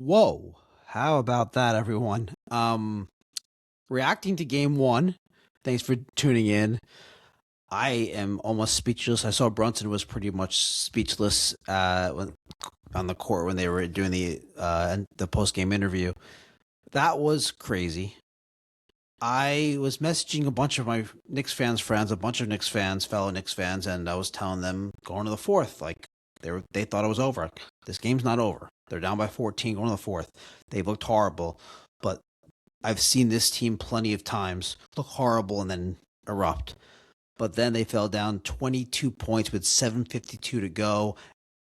Whoa. How about that, everyone? Reacting to game one. Thanks for tuning in. I am almost speechless. I saw Brunson was pretty much speechless on the court when they were doing the post game interview. That was crazy. I was messaging a bunch of my Knicks fans friends, a bunch of Knicks fans, fellow Knicks fans, and I was telling them going to the fourth, like they thought it was over. This game's not over. They're down by 14 going to the fourth. They looked horrible, but I've seen this team plenty of times look horrible and then erupt. But then they fell down 22 points with 7:52 to go,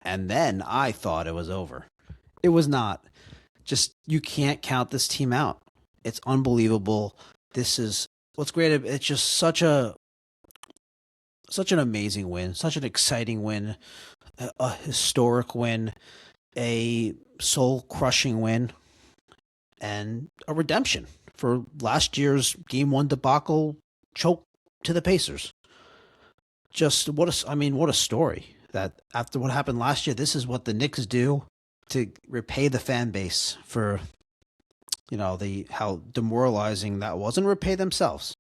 and then I thought it was over. It was not. Just you can't count this team out. It's unbelievable. This is what's great. It's just such an amazing win, such an exciting win, a historic win, a soul crushing win, and a redemption for last year's game one debacle choke to the Pacers. Just what a story that after what happened last year, this is what the Knicks do to repay the fan base for the how demoralizing that was and repay themselves.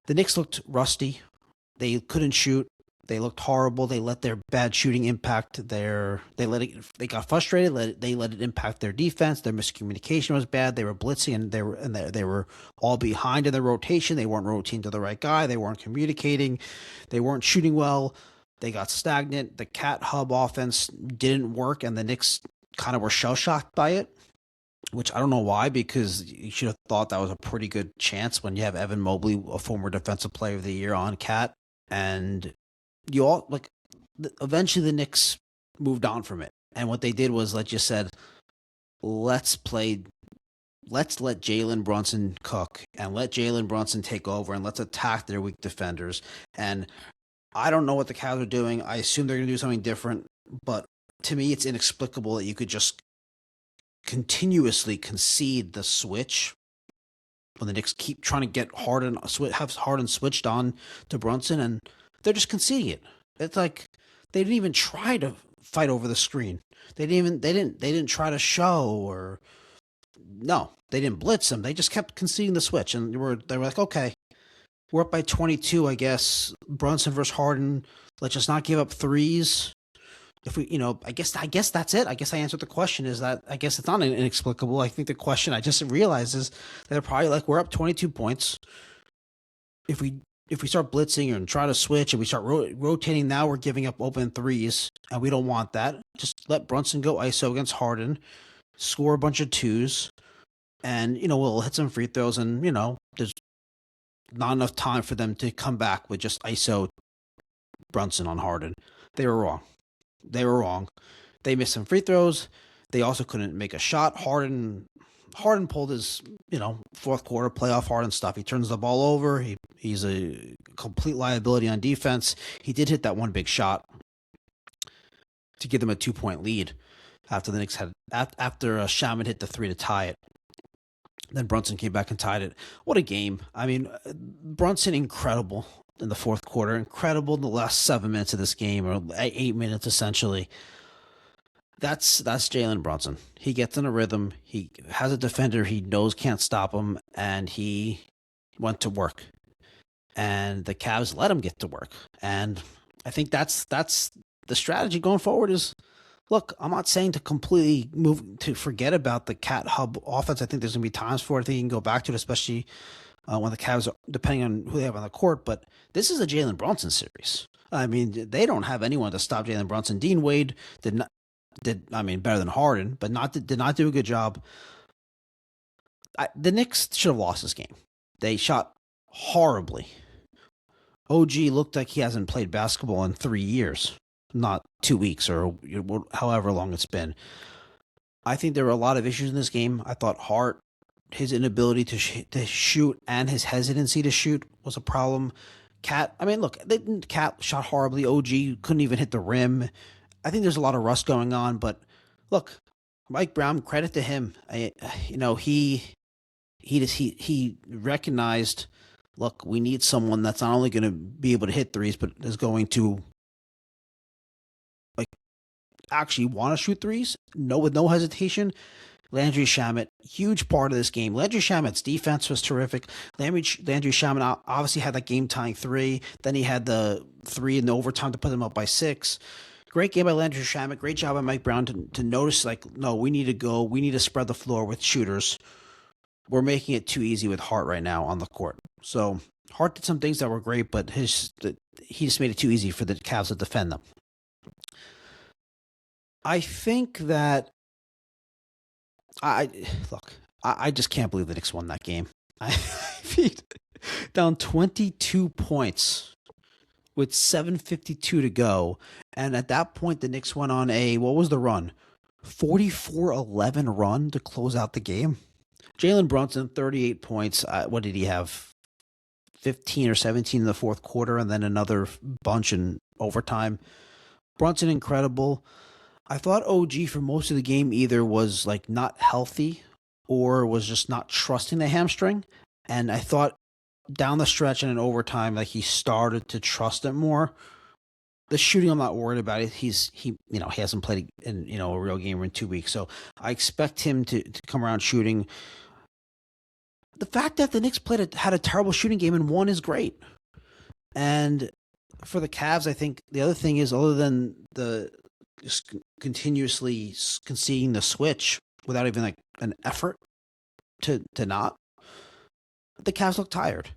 The Knicks looked rusty. They couldn't shoot. They looked horrible. They let their bad shooting impact their. They got frustrated. They let it impact their defense. Their miscommunication was bad. They were blitzing and they were all behind in the rotation. They weren't rotating to the right guy. They weren't communicating. They weren't shooting well. They got stagnant. The cat hub offense didn't work, and the Knicks kind of were shell shocked by it. Which I don't know why, because you should have thought that was a pretty good chance when you have Evan Mobley, a former Defensive Player of the Year, on cat, and you all like. Eventually, the Knicks moved on from it, and what they did was, like you said, let's play. Let's let Jalen Brunson cook and let Jalen Brunson take over, and let's attack their weak defenders. And I don't know what the Cavs are doing. I assume they're going to do something different, but to me, it's inexplicable that you could just continuously concede the switch when the Knicks keep trying to get have Harden switched on to Brunson, and they're just conceding it. It's like they didn't even try to fight over the screen. They didn't try to show or no, they didn't blitz him. They just kept conceding the switch, and they were like, okay, we're up by 22, I guess. Brunson versus Harden. Let's just not give up threes. If we, I guess that's it. I guess I answered the question. Is that I guess it's not inexplicable. I think the question I just realized is that they're probably like we're up 22 points. If we start blitzing and try to switch and we start rotating, now we're giving up open threes, and we don't want that. Just let Brunson go ISO against Harden, score a bunch of twos, and we'll hit some free throws, and there's not enough time for them to come back with just ISO Brunson on Harden. They were wrong. They were wrong. They missed some free throws. They also couldn't make a shot. Harden pulled his, fourth quarter playoff Harden stuff. He turns the ball over. He's a complete liability on defense. He did hit that one big shot to give them a 2-point lead after the Knicks after Shamet hit the three to tie it. Then Brunson came back and tied it. What a game. I mean, Brunson, incredible in the fourth quarter, incredible in the last 7 minutes of this game, or 8 minutes essentially. That's Jalen Brunson. He gets in a rhythm. He has a defender he knows can't stop him, and he went to work. And the Cavs let him get to work. And I think that's the strategy going forward is, look, I'm not saying to completely forget about the cat hub offense. I think there's going to be times for it. I think you can go back to it, especially when the Cavs, depending on who they have on the court. But this is a Jalen Brunson series. I mean, they don't have anyone to stop Jalen Brunson. Dean Wade did better than Harden, but did not do a good job. The Knicks should have lost this game. They shot horribly. OG looked like he hasn't played basketball in 3 years, not 2 weeks or however long it's been. I think there were a lot of issues in this game. I thought Hart, his inability to shoot and his hesitancy to shoot was a problem. Cat shot horribly. OG couldn't even hit the rim. I think there's a lot of rust going on, but look, Mike Brown, credit to him. He recognized, look, we need someone that's not only going to be able to hit threes, but is going to actually want to shoot threes, with no hesitation. Landry Shamet, huge part of this game. Landry Shamet's defense was terrific. Landry Shamet obviously had that game tying three. Then he had the three in the overtime to put them up by 6. Great game by Landry Shamet. Great job by Mike Brown to notice, like, no, we need to go. We need to spread the floor with shooters. We're making it too easy with Hart right now on the court. So Hart did some things that were great, but he just made it too easy for the Cavs to defend them. I think that I just can't believe the Knicks won that game. I mean, down 22 points with 7:52 to go, and at that point the Knicks went on what was the run? 44-11 run to close out the game. Jalen Brunson, 38 points. What did he have? 15 or 17 in the fourth quarter, and then another bunch in overtime. Brunson, incredible. I thought OG for most of the game either was like not healthy or was just not trusting the hamstring. And I thought down the stretch and in overtime, like he started to trust it more. The shooting, I'm not worried about it. He hasn't played in a real game in 2 weeks, so I expect him to come around shooting. The fact that the Knicks had a terrible shooting game and won is great. And for the Cavs, I think the other thing is, other than the just continuously conceding the switch without even like an effort to not, the Cavs look tired.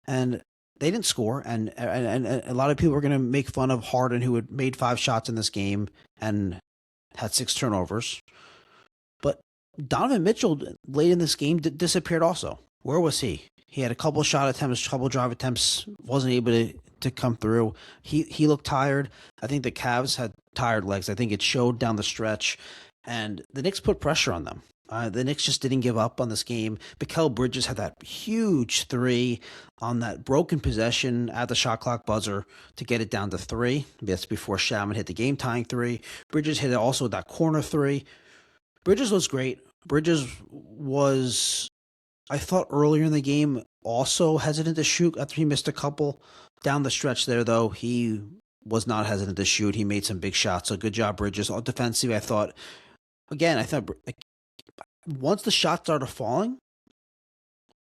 And they didn't score, and a lot of people are going to make fun of Harden, who had made 5 shots in this game and had 6 turnovers. But Donovan Mitchell, late in this game, disappeared also. Where was he? He had a couple shot attempts, couple drive attempts, wasn't able to come through. He looked tired. I think the Cavs had tired legs. I think it showed down the stretch, and the Knicks put pressure on them. The Knicks just didn't give up on this game. Mikal Bridges had that huge 3 on that broken possession at the shot clock buzzer to get it down to 3. That's before Shaman hit the game-tying 3. Bridges hit also that corner 3. Bridges was great. Bridges was, I thought earlier in the game, also hesitant to shoot after he missed a couple. Down the stretch there, though, he was not hesitant to shoot. He made some big shots, so good job, Bridges. All defensive, I thought once the shots started falling,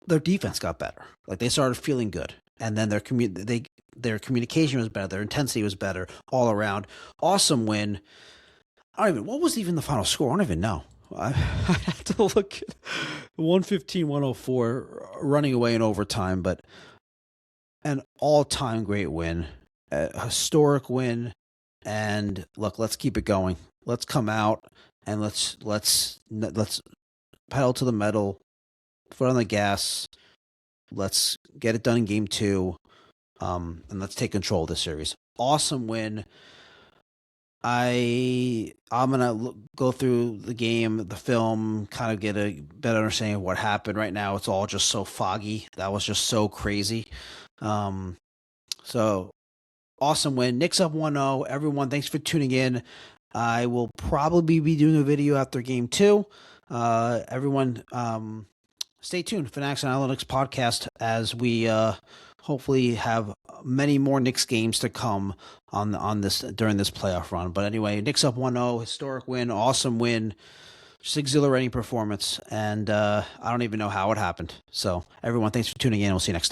their defense got better. Like, they started feeling good, and then their communication was better, their intensity was better all around. Awesome win. What was even the final score? I don't even know. I have to look at 115-104 running away in overtime, but an all-time great win, a historic win. And look, let's keep it going. Let's come out and let's pedal to the metal, foot on the gas. Let's get it done in game 2, and let's take control of this series. Awesome win. I'm gonna go through the game, the film, kind of get a better understanding of what happened. Right now, it's all just so foggy. That was just so crazy. So awesome win. Knicks up 1-0. Everyone, thanks for tuning in. I will probably be doing a video after game 2. Everyone, stay tuned for Fanatics Analytics podcast as we hopefully have many more Knicks games to come on this during this playoff run. But anyway, Knicks up 1-0, historic win, awesome win, just exhilarating performance, and I don't even know how it happened. So everyone, thanks for tuning in. We'll see you next time.